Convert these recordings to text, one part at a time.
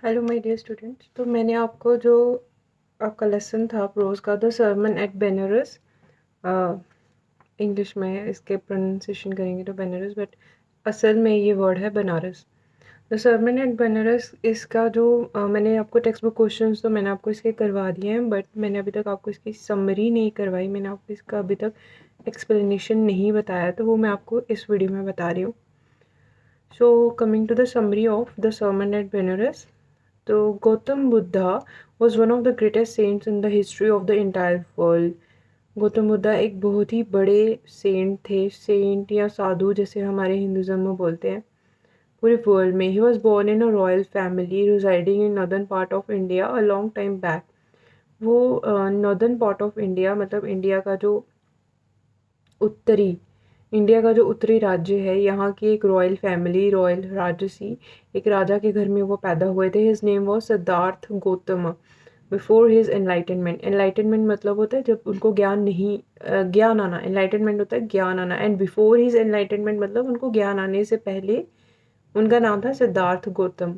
Hello my dear students. तो मैंने आपको जो आपका लेसन था प्रोज का, the sermon at Benares, English में इसके प्रोनाउंसिएशन करेंगे तो बेनारस, बट असल में ये वर्ड है Banaras. The sermon at Banaras, इसका जो मैंने आपको टेक्स्ट बुक क्वेश्चंस तो मैंने आपको इसके करवा दिए हैं, बट मैंने अभी तक आपको इसकी समरी नहीं करवाई। मैंने आपको इसका अभी तक एक्सप्लेनेशन नहीं बताया, तो वो मैं आपको इस वीडियो में बता रही हूँ। So coming to the summary of the sermon at Benares, तो Gautam Buddha was one of the greatest saints in the history of the entire world. Gautam Buddha एक बहुत ही बड़े सेंट थे, सेंट या साधु जैसे हमारे हिंदुज़म में बोलते हैं, पूरे वर्ल्ड में। He was born in a royal family residing in northern part of India a long time back. वो नॉर्दर्न पार्ट ऑफ इंडिया मतलब उत्तरी इंडिया का जो उत्तरी राज्य है, यहाँ की एक रॉयल फैमिली, रॉयल राजसी, एक राजा के घर में वो पैदा हुए थे। His name was Siddharth Gautam. Before his enlightenment, enlightenment मतलब होता है जब उनको ज्ञान नहीं ज्ञान आना, एनलाइटनमेंट होता है ज्ञान आना, एंड बिफोर हिज एनलाइटनमेंट मतलब उनको ज्ञान आने से पहले उनका नाम था Siddhartha Gautam.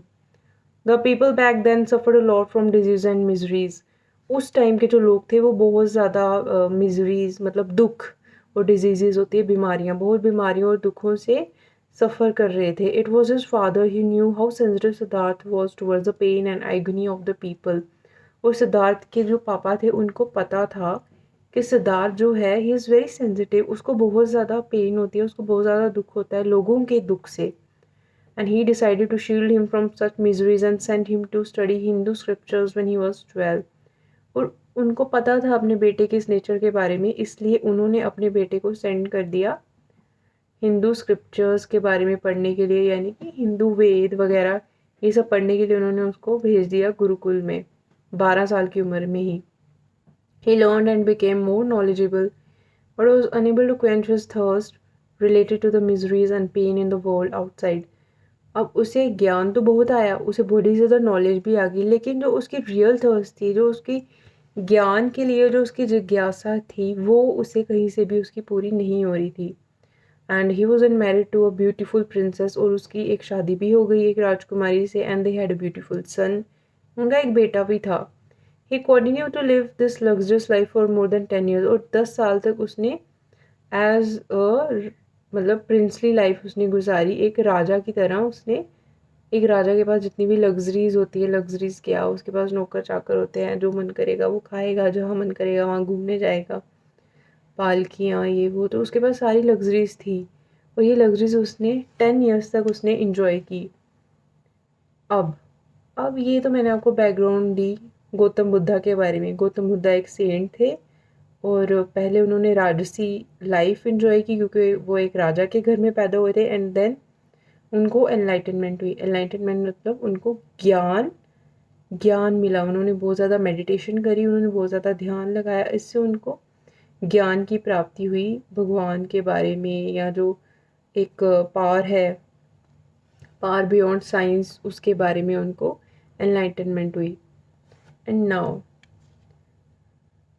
The people back then suffered a lot from disease and miseries. उस टाइम के जो लोग थे वो बहुत ज़्यादा मिजरीज मतलब दुख और डिजीज़ होती है, बीमारियाँ, बहुत बीमारियों और दुखों से सफ़र कर रहे थे। It was his father he knew how sensitive Siddhartha was towards the pain and agony of the people. और सिद्धार्थ के जो पापा थे उनको पता था कि सिद्धार्थ जो है ही इज़ वेरी सेंसिटिव, उसको बहुत ज़्यादा पेन होती है, उसको बहुत ज़्यादा दुख होता है लोगों के दुख से। And he decided to shield him from such miseries and sent him to study Hindu scriptures when he was 12. और उनको पता था अपने बेटे के इस नेचर के बारे में, इसलिए उन्होंने अपने बेटे को सेंड कर दिया हिंदू स्क्रिप्चर्स के बारे में पढ़ने के लिए, यानी कि हिंदू वेद वगैरह ये सब पढ़ने के लिए उन्होंने उसको भेज दिया गुरुकुल में 12 साल की उम्र में ही। He learned and became more knowledgeable, but was unable to quench his thirst related to the miseries and pain in the world outside. अब उसे ज्ञान तो बहुत आया, उसे बड़ी ज़्यादा नॉलेज भी आ गई, लेकिन जो उसकी रियल थर्स्ट थी, जो उसकी ज्ञान के लिए जो उसकी जिज्ञासा थी, वो उसे कहीं से भी उसकी पूरी नहीं हो रही थी। And he was an married to a beautiful princess, और उसकी एक शादी भी हो गई एक राजकुमारी से। And they had a beautiful son, उनका एक बेटा भी था। He continue to live this luxurious life for more than 10 years, और 10 साल तक उसने एज अ मतलब प्रिंसली लाइफ उसने गुजारी, एक राजा की तरह उसने। एक राजा के पास जितनी भी लग्जरीज होती है, लग्जरीज क्या, उसके पास नौकर चाकर होते हैं, जो मन करेगा वो खाएगा, जहाँ मन करेगा वहाँ घूमने जाएगा, पालकियाँ ये वो, तो उसके पास सारी लग्जरीज थी। और ये लग्जरीज उसने 10 ईयर्स तक उसने इंजॉय की। अब अब ये तो मैंने आपको बैकग्राउंड दी गौतम बुद्धा के बारे में। गौतम बुद्धा एक सेंट थे, और पहले उन्होंने राजसी लाइफ एंजॉय की क्योंकि वो एक राजा के घर में पैदा हुए थे। एंड देन उनको एनलाइटनमेंट हुई। एनलाइटनमेंट मतलब उनको ज्ञान ज्ञान मिला, उन्होंने बहुत ज़्यादा मेडिटेशन करी, उन्होंने बहुत ज़्यादा ध्यान लगाया, इससे उनको ज्ञान की प्राप्ति हुई भगवान के बारे में, या जो एक पावर है, पावर बियॉन्ड साइंस, उसके बारे में उनको एनलाइटनमेंट हुई। And now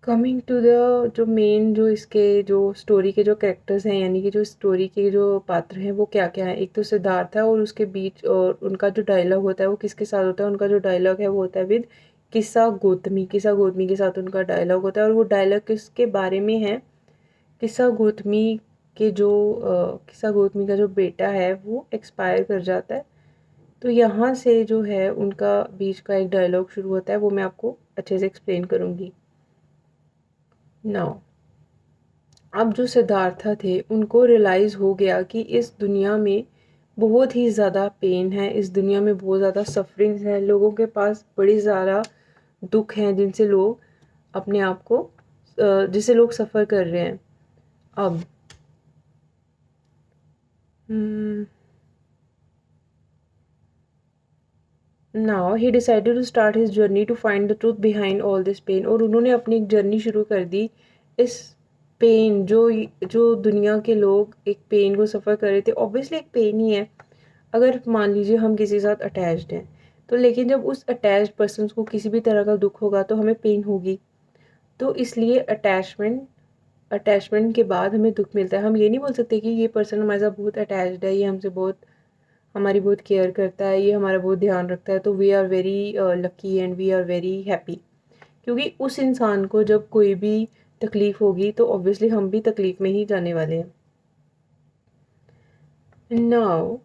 coming to the जो मेन जो इसके जो स्टोरी के जो कैरेक्टर्स हैं, यानी कि जो स्टोरी के जो पात्र हैं वो क्या क्या हैं। एक तो सिद्धार्थ है, और उसके बीच और उनका जो डायलॉग होता है वो किसके साथ होता है, उनका जो डायलॉग है वो होता है विद किस्सा गौतमी। किस्सा गौतमी के साथ उनका डायलॉग होता है, और वो डायलॉग किसके बारे में है, किस्सा गौतमी के जो किस्सा गौतमी का जो बेटा है वो एक्सपायर कर जाता है। तो यहाँ से जो है उनका बीच का एक डायलॉग शुरू होता है, वो मैं आपको अच्छे से एक्सप्लेन करूँगी नाउ। अब जो सिद्धार्था थे उनको रियलाइज़ हो गया कि इस दुनिया में बहुत ही ज़्यादा पेन है, इस दुनिया में बहुत ज़्यादा सफरिंग्स हैं, लोगों के पास बड़ी ज़्यादा दुख हैं जिनसे लोग अपने आप को जिससे लोग सफ़र कर रहे हैं। अब now he decided to start his journey to find the truth behind all this pain, और उन्होंने अपनी एक जर्नी शुरू कर दी इस पेन जो जो दुनिया के लोग एक पेन को सफ़र कर रहे थे। ऑब्वियसली एक पेन ही है, अगर मान लीजिए हम किसी के साथ अटैच्ड हैं तो, लेकिन जब उस अटैच्ड पर्सन को किसी भी तरह का दुख होगा तो हमें पेन होगी। तो इसलिए अटैचमेंट के बाद हमें दुख मिलता है। हम ये नहीं बोल सकते कि ये पर्सन हमारे साथ बहुत अटैच्ड है, ये हमसे बहुत हमारी बहुत केयर करता है, ये हमारा बहुत ध्यान रखता है, तो we are very lucky and we are very happy. क्योंकि उस इंसान को जब कोई भी तकलीफ़ होगी तो ऑब्वियसली हम भी तकलीफ़ में ही जाने वाले हैं। नाउ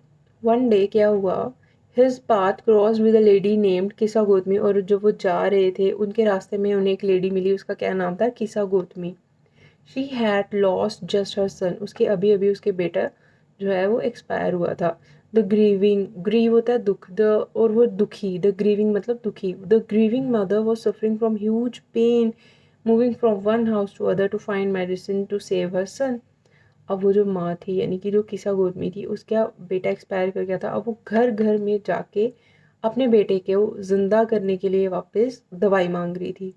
वन डे क्या हुआ, his path cross with a lady named किसा गौतमी, और जब वो जा रहे थे उनके रास्ते में उन्हें एक लेडी मिली, उसका क्या नाम था, Kisa Gotami. She had lost just her son, उसके अभी अभी उसके बेटा जो है वो एक्सपायर हुआ था। द ग्रीविंग, ग्रीव होता है दुख, द और वो दुखी, द ग्रीविंग मतलब दुखी, the grieving mother was suffering from huge pain moving from one house to other to find medicine to save her son. अब वो जो माँ थी यानी कि जो किसा गोदमी थी, उसका बेटा एक्सपायर कर गया था। अब वो घर घर में जाके अपने बेटे को ज़िंदा करने के लिए वापस दवाई मांग रही थी।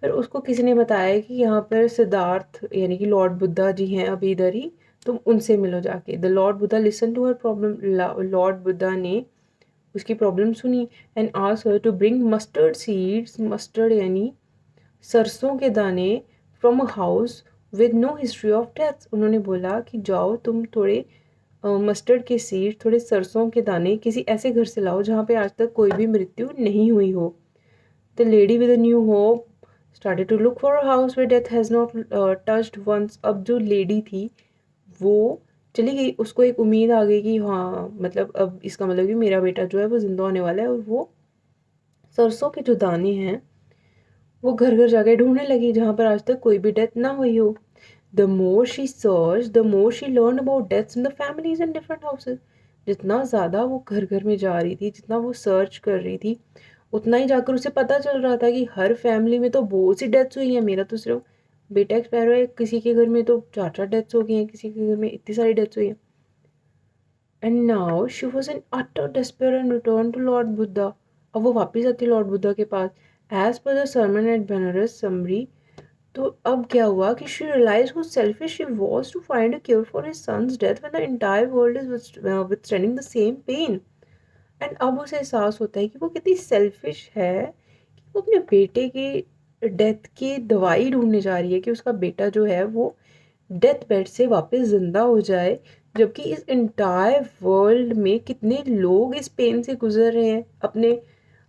फिर उसको किसी ने बताया कि यहाँ पर सिद्धार्थ यानी कि लॉर्ड बुद्धा जी हैं अभी इधर ही, तुम उनसे मिलो जाके। The lord Buddha listen to her problem, lord Buddha ने उसकी प्रॉब्लम सुनी and asked her to bring mustard seeds, mustard यानी सरसों के दाने, from a house with no history of death. उन्होंने बोला कि जाओ तुम थोड़े मस्टर्ड के सीड, थोड़े सरसों के दाने किसी ऐसे घर से लाओ जहाँ पे आज तक कोई भी मृत्यु नहीं हुई हो। The lady with a new hope started to look for a house where death has not touched once. अब जो लेडी थी वो चली गई, उसको एक उम्मीद आ गई कि हाँ मतलब अब इसका मतलब कि मेरा बेटा जो है वो जिंदा होने वाला है, और वो सरसों के जो दाने हैं वो घर घर जाके ढूंढने लगी जहाँ पर आज तक कोई भी डेथ ना हुई हो। The more she search the more she learn about deaths in the families and different houses. जितना ज़्यादा वो घर घर में जा रही थी, जितना वो सर्च कर रही थी, उतना ही जाकर उसे पता चल रहा था कि हर फैमिली में तो बहुत सी डेथ्स हुई हैं, मेरा तो सिर्फ बेटा एक्सपायर हुआ है, किसी के घर में तो 4-4 डेथ्स हो गई हैं, किसी के घर में इतनी सारी डेथ्स हुई हैं। And now she was in utter despair and return to lord Buddha. अब वो वापस आती लॉर्ड बुद्धा के पास। As per the sermon at Banaras summary, तो अब क्या हुआ कि she realize how selfish she was to find a cure for his son's death when the entire world is withstanding the same pain. And अब उसे एहसास होता है कि वो कितनी सेल्फिश है कि वो अपने बेटे की डेथ की दवाई ढूंढने जा रही है कि उसका बेटा जो है वो डेथ बेड से वापस जिंदा हो जाए, जबकि इस एंटायर वर्ल्ड में कितने लोग इस पेन से गुजर रहे हैं। अपने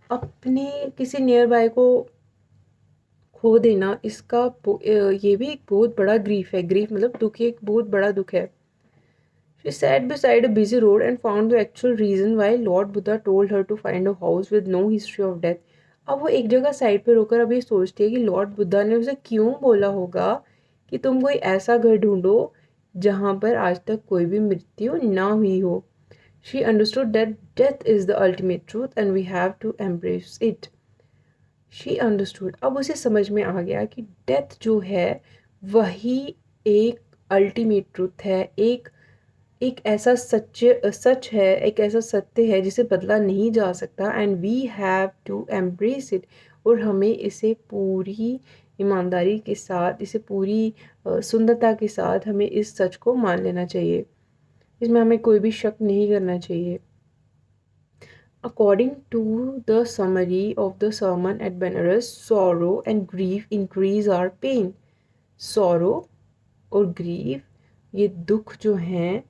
अपने किसी नियर बाय को खो देना, इसका ये भी एक बहुत बड़ा ग्रीफ है। ग्रीफ मतलब दुख, एक बहुत बड़ा दुख है। She sat beside a busy road and found the actual reason why Lord Buddha told her to find a house with no history of death. अब वो एक जगह साइड पे रोकर अब ये सोचती है कि लॉर्ड बुद्धा ने उसे क्यों बोला होगा कि तुम कोई ऐसा घर ढूंढो जहाँ पर आज तक कोई भी मृत्यु ना हुई हो। She understood that death is the ultimate truth and we have to embrace it. She understood, अब उसे समझ में आ गया कि डेथ जो है वही एक अल्टीमेट ट्रूथ है, एक एक ऐसा सच है, एक ऐसा सत्य है जिसे बदला नहीं जा सकता। And we have to embrace it, और हमें इसे पूरी ईमानदारी के साथ, इसे पूरी सुंदरता के साथ हमें इस सच को मान लेना चाहिए, इसमें हमें कोई भी शक नहीं करना चाहिए। According to the summary of the sermon at Benares, sorrow and grief increase our pain. Sorrow और grief, ये दुख जो हैं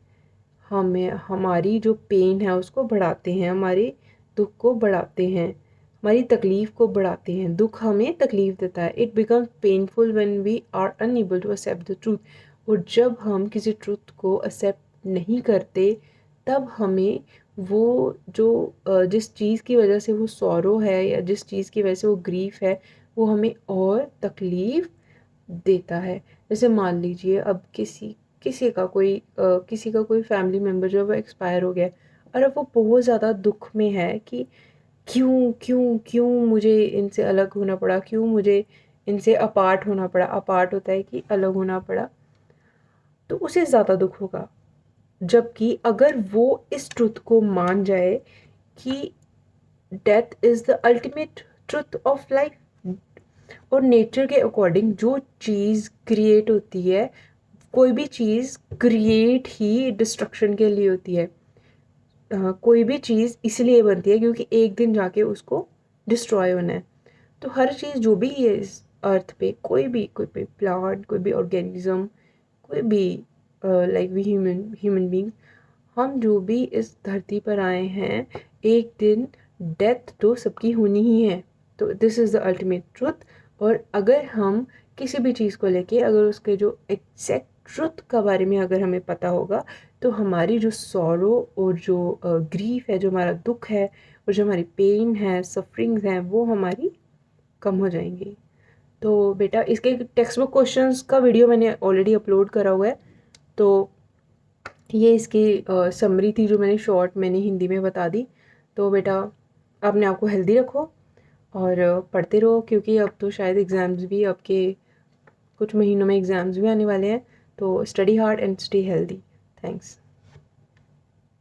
हमें हमारी जो पेन है उसको बढ़ाते हैं, हमारे दुख को बढ़ाते हैं, हमारी तकलीफ़ को बढ़ाते हैं। दुख हमें तकलीफ़ देता है। It becomes painful when we are unable to accept the truth. और जब हम किसी ट्रूथ को एक्सेप्ट नहीं करते तब हमें वो जो जिस चीज़ की वजह से वो सॉरो है या जिस चीज़ की वजह से वो ग्रीफ है वो हमें और तकलीफ़ देता है। जैसे मान लीजिए अब किसी का कोई फैमिली मेम्बर जो है वो एक्सपायर हो गया है, और अब वो बहुत ज़्यादा दुख में है कि क्यों क्यों क्यों मुझे इनसे अलग होना पड़ा, क्यों मुझे इनसे अपार्ट होना पड़ा। अपार्ट होता है कि अलग होना पड़ा, तो उसे ज़्यादा दुख होगा। जबकि अगर वो इस ट्रुथ को मान जाए कि death is the ultimate truth of life, और नेचर के अकॉर्डिंग जो चीज़ क्रिएट होती है, कोई भी चीज़ क्रिएट ही डिस्ट्रक्शन के लिए होती है। कोई भी चीज़ इसलिए बनती है क्योंकि एक दिन जाके उसको डिस्ट्रॉय होना है। तो हर चीज़ जो भी है इस अर्थ पे, कोई भी प्लांट, कोई भी ऑर्गेनिज्म, कोई भी लाइक वी ह्यूमन बींग, हम जो भी इस धरती पर आए हैं, एक दिन डेथ तो सबकी होनी ही है। तो this is the ultimate truth. और अगर हम किसी भी चीज़ को लेके अगर उसके जो एग्जैक्ट ट्रुथ का बारे में अगर हमें पता होगा, तो हमारी जो सॉरो और जो ग्रीफ है, जो हमारा दुख है और जो हमारी पेन है, सफरिंग्स हैं, वो हमारी कम हो जाएंगी। तो बेटा इसके टेक्स्ट बुक क्वेश्चंस का वीडियो मैंने ऑलरेडी अपलोड करा हुआ है। तो ये इसकी समरी थी जो मैंने शॉर्ट मैंने हिंदी में बता दी। तो बेटा अपने आप को हेल्दी रखो और पढ़ते रहो, क्योंकि अब तो शायद एग्ज़ाम्स भी आपके कुछ महीनों में एग्ज़ाम्स भी आने वाले हैं। तो study hard and stay healthy. Thanks.